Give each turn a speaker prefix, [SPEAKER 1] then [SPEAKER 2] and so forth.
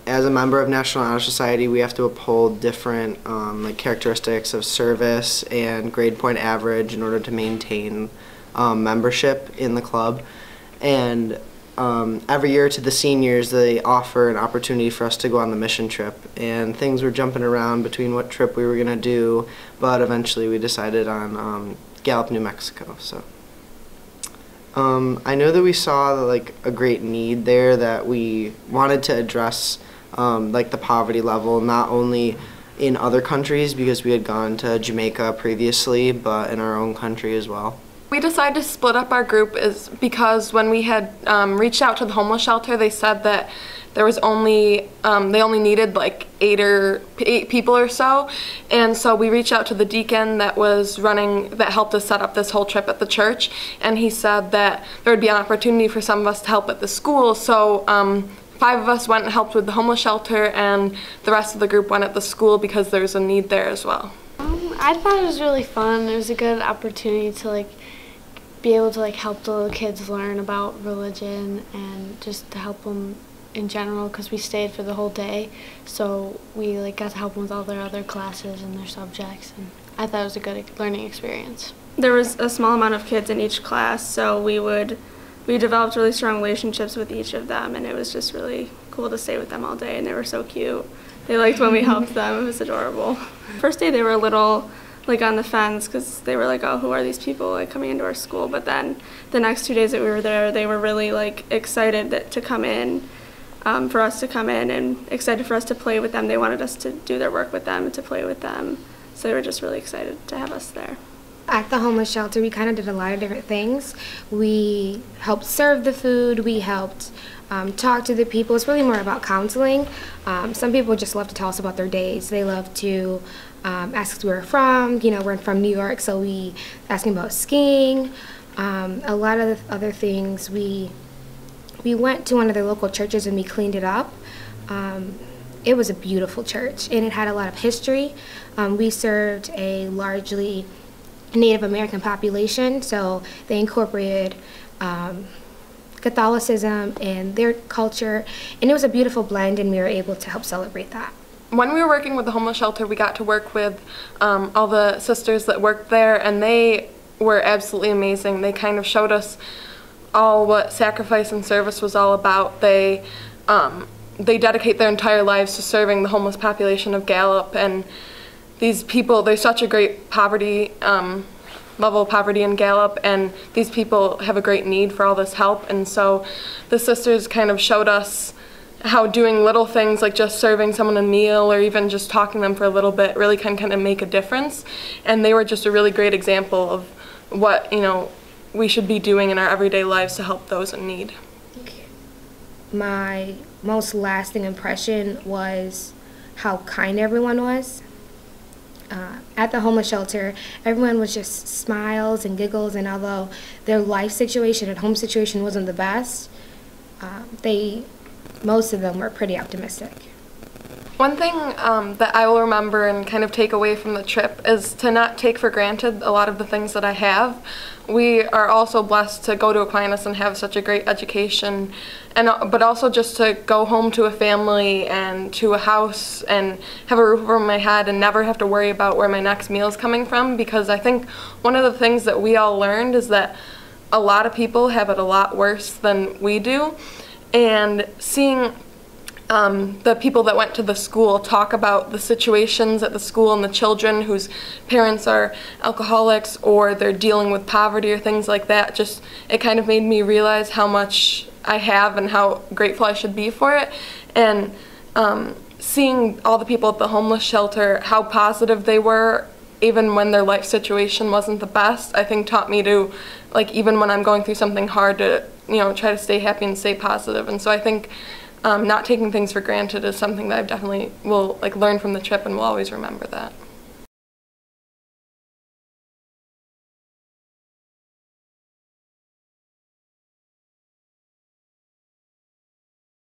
[SPEAKER 1] as a member of National Honor Society, we have to uphold different like characteristics of service and grade point average in order to maintain membership in the club. And every year to the seniors, they offer an opportunity for us to go on the mission trip. And things were jumping around between what trip we were going to do, but eventually we decided on Gallup, New Mexico. So I know that we saw like a great need there, that we wanted to address like the poverty level, not only in other countries because we had gone to Jamaica previously, but in our own country as well.
[SPEAKER 2] We decided to split up our group is because when we had reached out to the homeless shelter, they said that there was only they only needed like eight people or so, and so we reached out to the deacon that helped us set up this whole trip at the church, and he said that there would be an opportunity for some of us to help at the school. So 5 of us went and helped with the homeless shelter, and the rest of the group went at the school because there's a need there as well.
[SPEAKER 3] I thought it was really fun. It was a good opportunity to be able to help the little kids learn about religion and just to help them in general, because we stayed for the whole day, so we got to help them with all their other classes and their subjects, and I thought it was a good learning experience.
[SPEAKER 4] There was a small amount of kids in each class, so we developed really strong relationships with each of them, and it was just really cool to stay with them all day, and they were so cute. They liked when we helped them. It was adorable. First day they were a little on the fence because they were like, oh, who are these people coming into our school? But then the next 2 days that we were there, they were really excited to come in, for us to come in, and excited for us to play with them. They wanted us to do their work with them and to play with them. So they were just really excited to have us there.
[SPEAKER 5] At the homeless shelter, we kind of did a lot of different things. We helped serve the food, we helped talk to the people. It's really more about counseling. Some people just love to tell us about their days. They love to ask us where we're from. We're from New York, so we ask them about skiing. A lot of the other things, we went to one of the local churches and we cleaned it up. It was a beautiful church, and it had a lot of history. We served a largely Native American population, so they incorporated Catholicism and their culture, and it was a beautiful blend, and we were able to help celebrate that.
[SPEAKER 2] When we were working with the homeless shelter, we got to work with all the sisters that worked there, and they were absolutely amazing. They kind of showed us all what sacrifice and service was all about. They dedicate their entire lives to serving the homeless population of Gallup, and these people, there's such a great poverty level of poverty in Gallup, and these people have a great need for all this help. And so the sisters kind of showed us how doing little things like just serving someone a meal or even just talking to them for a little bit really can kind of make a difference. And they were just a really great example of what we should be doing in our everyday lives to help those in need.
[SPEAKER 5] My most lasting impression was how kind everyone was. At the homeless shelter, everyone was just smiles and giggles, and although their life situation and home situation wasn't the best, most of them were pretty optimistic.
[SPEAKER 2] One thing that I will remember and kind of take away from the trip is to not take for granted a lot of the things that I have. We are also blessed to go to Aquinas and have such a great education, but also just to go home to a family and to a house and have a roof over my head and never have to worry about where my next meal is coming from, because I think one of the things that we all learned is that a lot of people have it a lot worse than we do, and seeing the people that went to the school talk about the situations at the school and the children whose parents are alcoholics or they're dealing with poverty or things like that, it kind of made me realize how much I have and how grateful I should be for it. And seeing all the people at the homeless shelter, how positive they were even when their life situation wasn't the best, I think taught me to, even when I'm going through something hard, to try to stay happy and stay positive. And so I think not taking things for granted is something that I definitely will learn from the trip, and will always remember that.